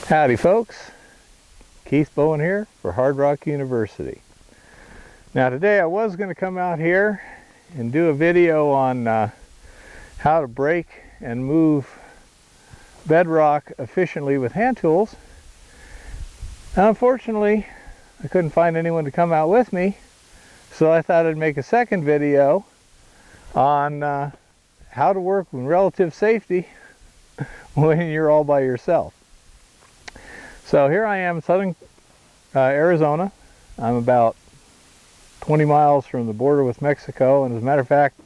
Howdy folks, Keith Bowen here for Hard Rock University. Now today I was going to come out here and do a video on how to break and move bedrock efficiently with hand tools. Unfortunately, I couldn't find anyone to come out with me, so I thought I'd make a second video on how to work with relative safety when you're all by yourself. So here I am in southern Arizona. I'm about 20 miles from the border with Mexico, and as a matter of fact,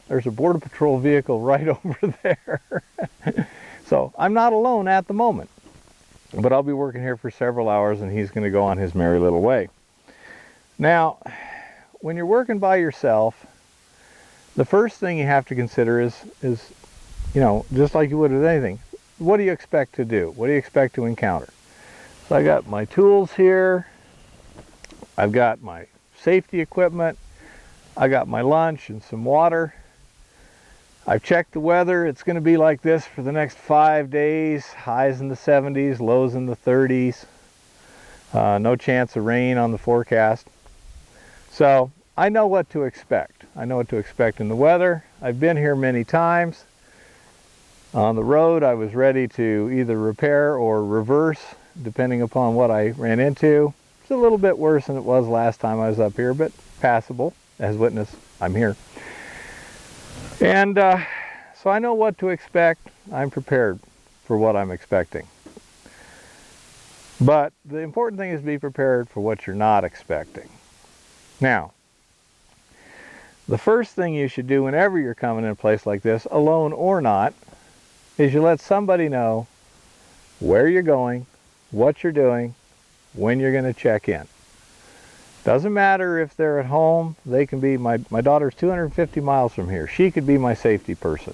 there's a Border Patrol vehicle right over there. So I'm not alone at the moment, but I'll be working here for several hours and he's going to go on his merry little way. Now, when you're working by yourself, the first thing you have to consider is, you know, just like you would with anything, what do you expect to do? What do you expect to encounter? So I got my tools here, I've got my safety equipment, I got my lunch and some water. I've checked the weather. It's going to be like this for the next 5 days, highs in the 70s, lows in the 30s. No chance of rain on the forecast. So I know what to expect. I know what to expect in the weather. I've been here many times. On the road, I was ready to either repair or reverse, depending upon what I ran into. It's a little bit worse than it was last time I was up here, but passable. As witness, I'm here. And so I know what to expect. I'm prepared for what I'm expecting. But the important thing is be prepared for what you're not expecting. Now, the first thing you should do whenever you're coming in a place like this, alone or not, is you let somebody know where you're going, what you're doing, when you're going to check in. Doesn't matter if they're at home. They can be, my daughter's 250 miles from here. She could be my safety person.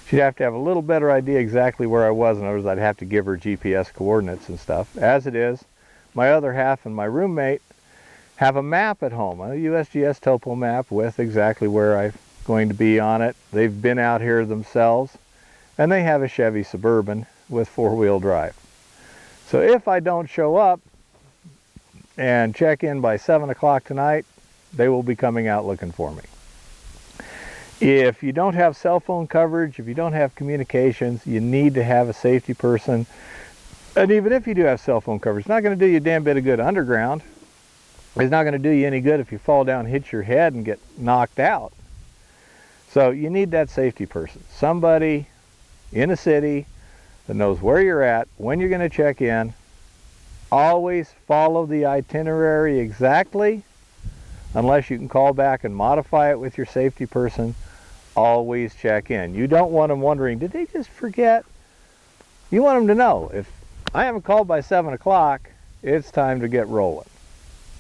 She'd have to have a little better idea exactly where I was. In other words, I'd have to give her GPS coordinates and stuff. As it is, my other half and my roommate have a map at home, a USGS topo map with exactly where I'm going to be on it. They've been out here themselves, and they have a Chevy Suburban with four-wheel drive. So if I don't show up and check in by 7 o'clock tonight, they will be coming out looking for me. If you don't have cell phone coverage, if you don't have communications, you need to have a safety person. And even if you do have cell phone coverage, it's not going to do you a damn bit of good underground. It's not going to do you any good if you fall down, hit your head, and get knocked out. So you need that safety person. Somebody in a city that knows where you're at, when you're going to check in. Always follow the itinerary exactly, unless you can call back and modify it with your safety person. Always check in. You don't want them wondering, did they just forget? You want them to know, if I haven't called by 7 o'clock, it's time to get rolling.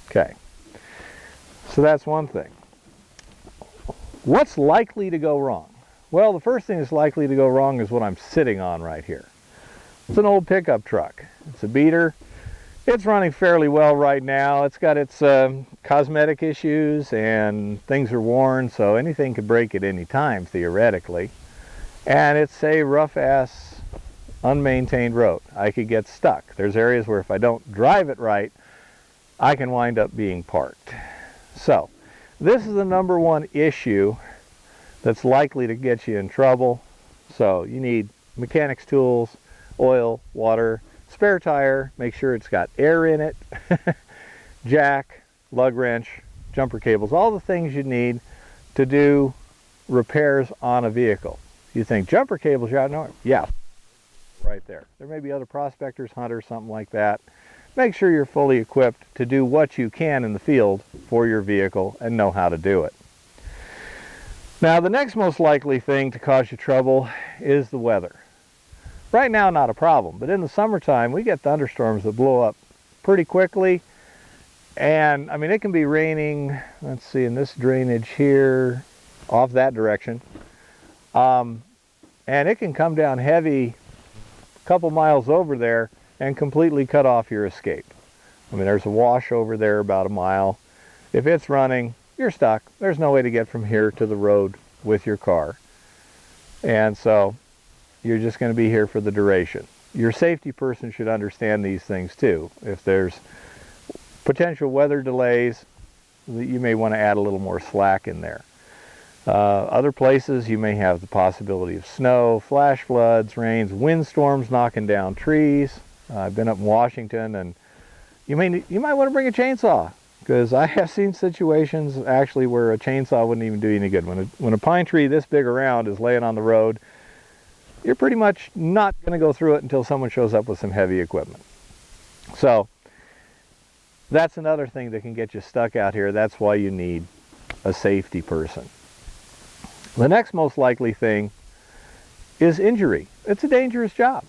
Okay, so that's one thing. What's likely to go wrong? Well, the first thing that's likely to go wrong is what I'm sitting on right here. It's an old pickup truck. It's a beater. It's running fairly well right now. It's got its cosmetic issues and things are worn, so anything could break at any time, theoretically. And it's a rough-ass, unmaintained road. I could get stuck. There's areas where if I don't drive it right, I can wind up being parked. So, this is the number one issue that's likely to get you in trouble. So, you need mechanics tools, oil, water, spare tire, make sure it's got air in it, jack, lug wrench, jumper cables, all the things you need to do repairs on a vehicle. You think jumper cables are out nowhere? Yeah, right there. There may be other prospectors, hunters, something like that. Make sure you're fully equipped to do what you can in the field for your vehicle and know how to do it. Now, the next most likely thing to cause you trouble is the weather. Right now, not a problem, but in the summertime, we get thunderstorms that blow up pretty quickly. And, I mean, it can be raining, let's see, in this drainage here, off that direction. And it can come down heavy a couple miles over there and completely cut off your escape. I mean, there's a wash over there about a mile. If it's running, you're stuck. There's no way to get from here to the road with your car. And so you're just going to be here for the duration. your safety person should understand these things too. If there's potential weather delays, you may want to add a little more slack in there. Other places you may have the possibility of snow, flash floods, rains, windstorms knocking down trees. I've been up in Washington, and you might want to bring a chainsaw, because I have seen situations actually where a chainsaw wouldn't even do you any good. When a pine tree this big around is laying on the road, you're pretty much not going to go through it until someone shows up with some heavy equipment. So that's another thing that can get you stuck out here. That's why you need a safety person. The next most likely thing is injury. It's a dangerous job.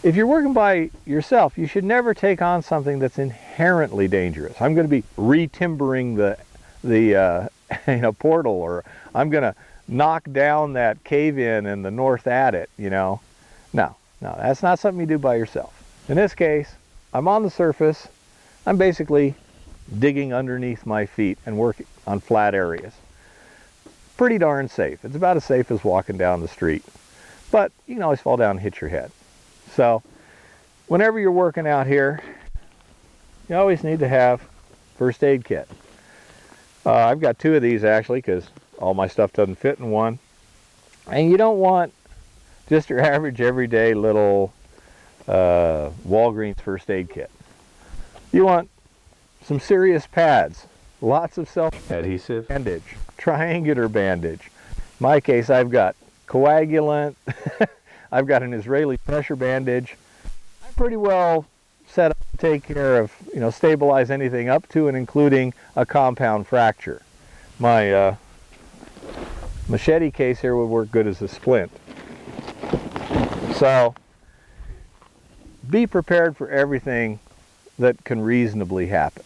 If you're working by yourself, you should never take on something that's inherently dangerous. I'm going to be re-timbering the portal, or I'm going to knock down that cave-in in the north attic, No, that's not something you do by yourself. In this case, I'm on the surface. I'm basically digging underneath my feet and working on flat areas. Pretty darn safe. It's about as safe as walking down the street. But you can always fall down and hit your head. So whenever you're working out here, you always need to have first aid kit. I've got 2 of these actually, because all my stuff doesn't fit in one. And you don't want just your average everyday little Walgreens first aid kit. You want some serious pads, lots of self-adhesive bandage, triangular bandage. In my case, I've got coagulant, I've got an Israeli pressure bandage. I'm pretty well set up to take care of, stabilize anything up to and including a compound fracture. My machete case here would work good as a splint. So be prepared for everything that can reasonably happen.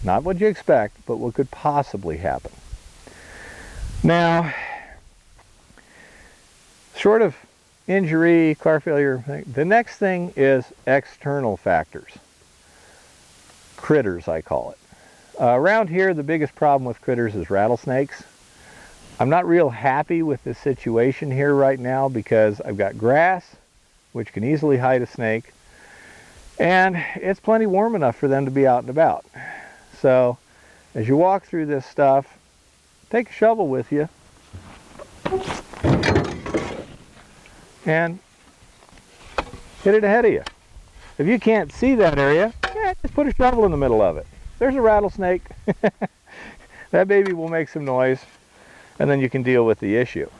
Not what you expect, but what could possibly happen. Now, short of injury, car failure, the next thing is external factors. Critters, I call it. Around here, the biggest problem with critters is rattlesnakes. I'm not real happy with this situation here right now because I've got grass, which can easily hide a snake, and it's plenty warm enough for them to be out and about. So as you walk through this stuff, take a shovel with you and hit it ahead of you. If you can't see that area, just put a shovel in the middle of it. There's a rattlesnake. That baby will make some noise, and then you can deal with the issue.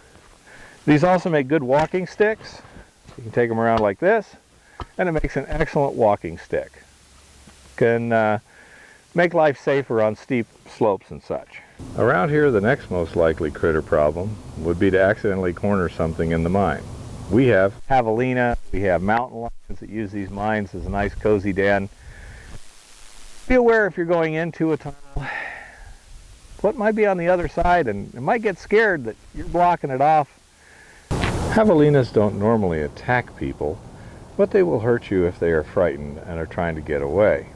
These also make good walking sticks. You can take them around like this, and it makes an excellent walking stick. Can make life safer on steep slopes and such. Around here, the next most likely critter problem would be to accidentally corner something in the mine. We have javelina, we have mountain lions that use these mines as a nice cozy den. Be aware if you're going into a tunnel, what might be on the other side, and it might get scared that you're blocking it off. Javelinas don't normally attack people, but they will hurt you if they are frightened and are trying to get away.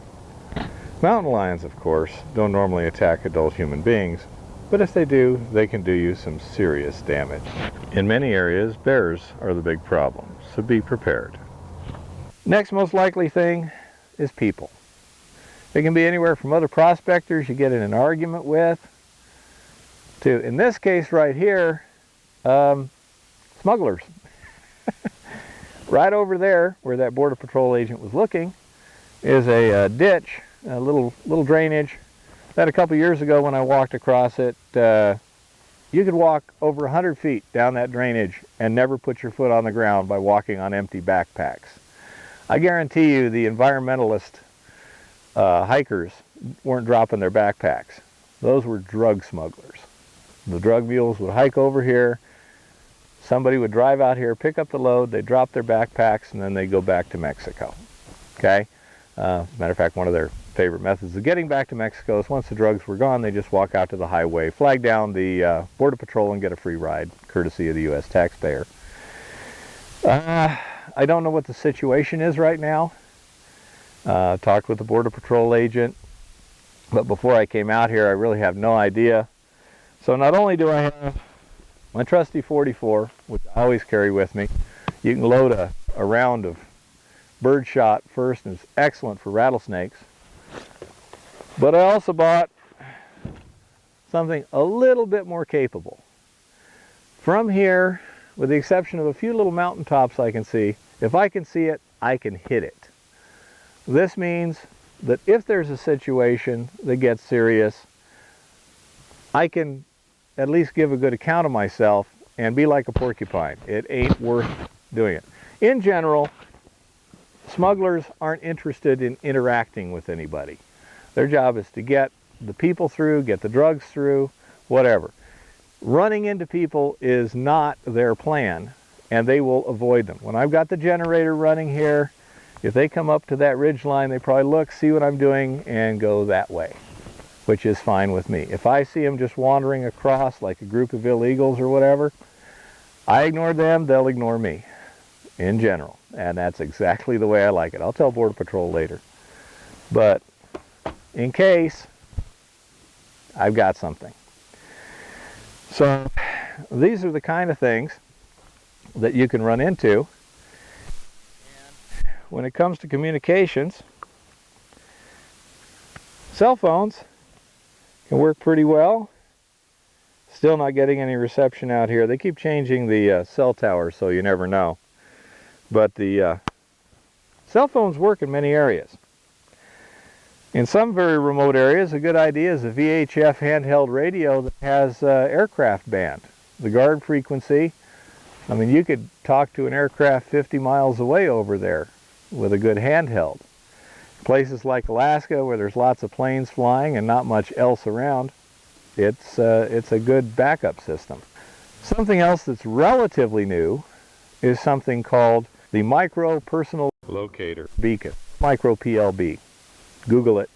Mountain lions, of course, don't normally attack adult human beings, but if they do, they can do you some serious damage. In many areas, bears are the big problem, so be prepared. Next most likely thing is people. It can be anywhere from other prospectors you get in an argument with, to, in this case right here, smugglers. Right over there, where that Border Patrol agent was looking, is a ditch, a little drainage that a couple years ago when I walked across it, you could walk over 100 feet down that drainage and never put your foot on the ground by walking on empty backpacks. I guarantee you the environmentalist hikers weren't dropping their backpacks. Those were drug smugglers. The drug mules would hike over here, somebody would drive out here, pick up the load, they drop their backpacks, and then they go back to Mexico. Okay? As a matter of fact, one of their favorite methods of getting back to Mexico is once the drugs were gone, they just walk out to the highway, flag down the Border Patrol, and get a free ride, courtesy of the U.S. taxpayer. I don't know what the situation is right now. Talked with the Border Patrol agent, but before I came out here, I really have no idea. So not only do I have my trusty 44, which I always carry with me, you can load a a round of birdshot first, and it's excellent for rattlesnakes. But I also bought something a little bit more capable. From here, with the exception of a few little mountaintops I can see, if I can see it, I can hit it. This means that if there's a situation that gets serious, I can at least give a good account of myself and be like a porcupine. It ain't worth doing it. In general, smugglers aren't interested in interacting with anybody. Their job is to get the people through, get the drugs through, whatever. Running into people is not their plan, and they will avoid them. When I've got the generator running here, if they come up to that ridge line, they probably look, see what I'm doing, and go that way, which is fine with me. If I see them just wandering across like a group of illegals or whatever, I ignore them, they'll ignore me, in general. And that's exactly the way I like it. I'll tell Border Patrol later. But in case, I've got something. So these are the kind of things that you can run into. When it comes to communications, cell phones can work pretty well. Still not getting any reception out here. They keep changing the cell towers, so you never know. But the cell phones work in many areas. In some very remote areas, a good idea is a VHF handheld radio that has aircraft band. The guard frequency, I mean, you could talk to an aircraft 50 miles away over there with a good handheld. Places like Alaska, where there's lots of planes flying and not much else around, it's a good backup system. Something else that's relatively new is something called the Micro Personal Locator Beacon, Micro PLB. Google it.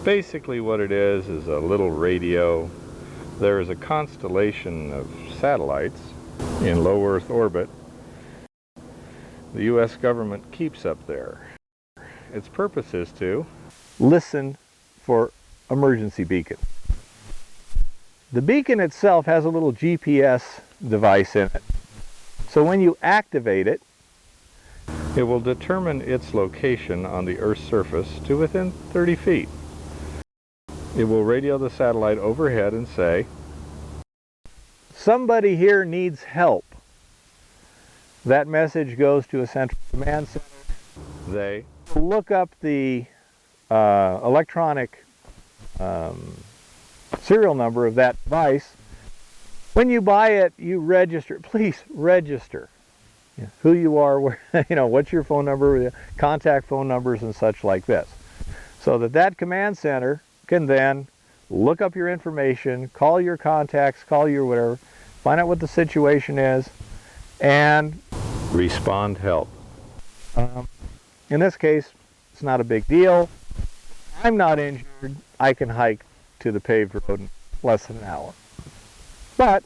Basically what it is a little radio. There is a constellation of satellites in low Earth orbit the U.S. government keeps up there. Its purpose is to listen for emergency beacon. The beacon itself has a little GPS device in it. So when you activate it, it will determine its location on the Earth's surface to within 30 feet. It will radio the satellite overhead and say, "Somebody here needs help." That message goes to a central command center. They look up the electronic serial number of that device. When you buy it, you register. Please register who you are, where, what's your phone number, contact phone numbers and such like this. So that command center can then look up your information, call your contacts, call your whatever, find out what the situation is, and respond help. In this case, it's not a big deal. I'm not injured. I can hike to the paved road in less than an hour. But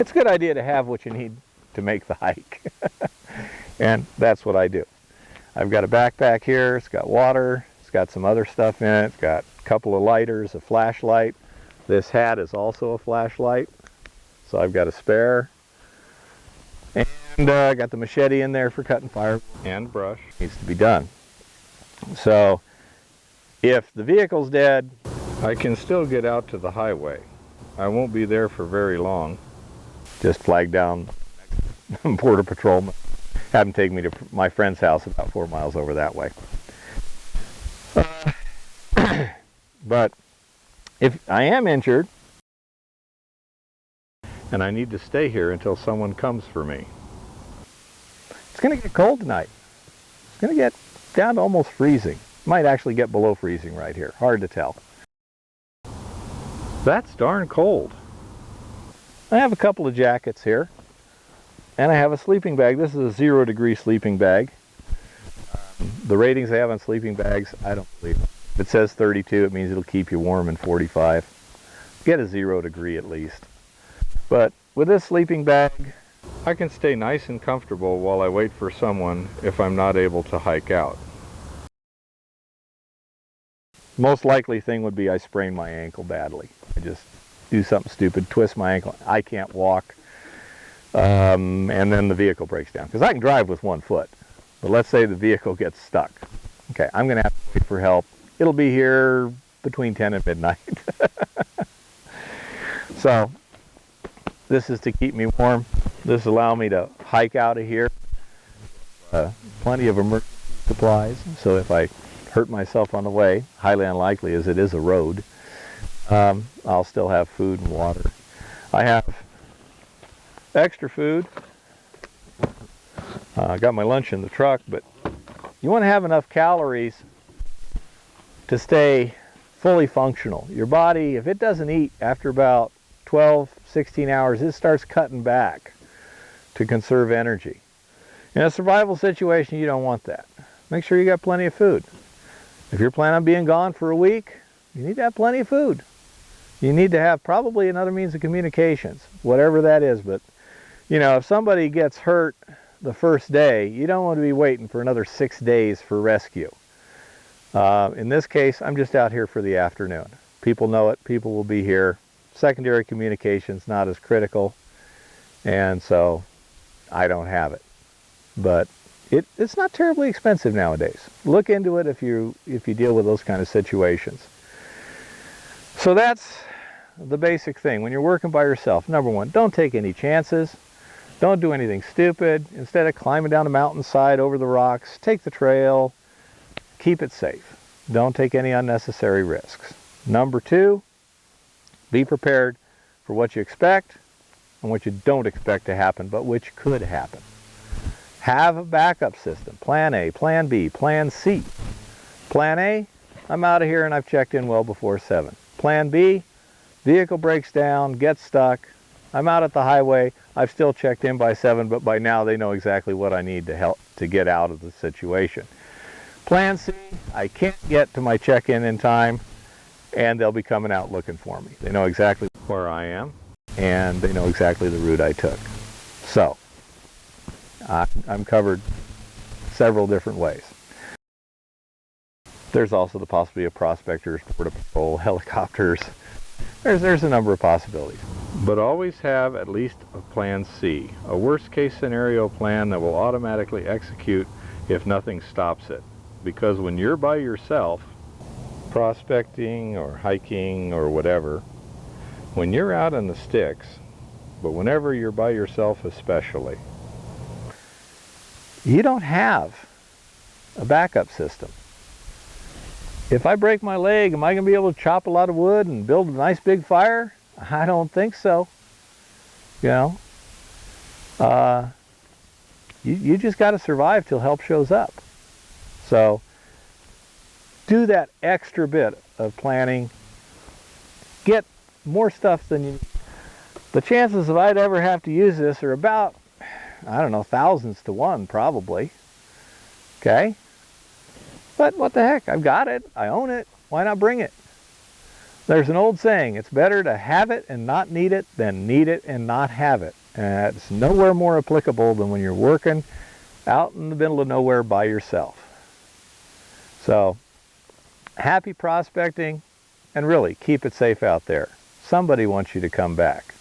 it's a good idea to have what you need to make the hike. And that's what I do. I've got a backpack here. It's got water. It's got some other stuff in it. It's got a couple of lighters, a flashlight. This hat is also a flashlight. So I've got a spare. And I got the machete in there for cutting fire. And brush needs to be done. So if the vehicle's dead, I can still get out to the highway. I won't be there for very long. Just flag down Border Patrolman. Have them take me to my friend's house about 4 miles over that way. But if I am injured, and I need to stay here until someone comes for me. It's going to get cold tonight. It's going to get down to almost freezing. Might actually get below freezing right here. Hard to tell. That's darn cold. I have a couple of jackets here. And I have a sleeping bag. This is a 0-degree sleeping bag. The ratings they have on sleeping bags, I don't believe them. If it says 32, it means it'll keep you warm in 45. Get a 0-degree at least. But with this sleeping bag, I can stay nice and comfortable while I wait for someone if I'm not able to hike out. Most likely thing would be I sprain my ankle badly. I just do something stupid, twist my ankle. I can't walk. and then the vehicle breaks down. Because I can drive with 1 foot, but let's say the vehicle gets stuck. Okay, I'm going to have to wait for help. It'll be here between 10 and midnight. So this is to keep me warm. This allows me to hike out of here. Plenty of emergency supplies, so if I hurt myself on the way, highly unlikely as it is a road, I'll still have food and water. I have extra food. I got my lunch in the truck, but you want to have enough calories to stay fully functional. Your body, if it doesn't eat after about 12, 16 hours, it starts cutting back to conserve energy. In a survival situation, you don't want that. Make sure you got plenty of food. If you're planning on being gone for a week, you need to have plenty of food. You need to have probably another means of communications, whatever that is. But, you know, if somebody gets hurt the first day, you don't want to be waiting for another 6 days for rescue. In this case, I'm just out here for the afternoon. People know it. People will be here. Secondary communication's not as critical, and so I don't have it. But it's not terribly expensive nowadays. Look into it if you deal with those kind of situations. So that's the basic thing. When you're working by yourself, number one, don't take any chances. Don't do anything stupid. Instead of climbing down the mountainside over the rocks, take the trail. Keep it safe. Don't take any unnecessary risks. Number two, be prepared for what you expect and what you don't expect to happen, but which could happen. Have a backup system. Plan A, Plan B, Plan C. Plan A, I'm out of here and I've checked in well before 7. Plan B, vehicle breaks down, gets stuck. I'm out at the highway. I've still checked in by 7, but by now they know exactly what I need to help to get out of the situation. Plan C, I can't get to my check-in in time, and they'll be coming out looking for me. They know exactly where I am, and they know exactly the route I took. So, I'm covered several different ways. There's also the possibility of prospectors, border patrol, helicopters. There's a number of possibilities. But always have at least a plan C, a worst case scenario plan that will automatically execute if nothing stops it. Because when you're by yourself, prospecting or hiking or whatever, when you're out in the sticks, but whenever you're by yourself especially, you don't have a backup system. If I break my leg, am I going to be able to chop a lot of wood and build a nice big fire? I don't think so. You know, you just got to survive till help shows up. So do that extra bit of planning. Get more stuff than you need. The chances of I'd ever have to use this are about, I don't know, thousands to 1 probably. Okay? But what the heck, I've got it, I own it, why not bring it? There's an old saying, it's better to have it and not need it than need it and not have it. And it's nowhere more applicable than when you're working out in the middle of nowhere by yourself. So, happy prospecting, and really, keep it safe out there. Somebody wants you to come back.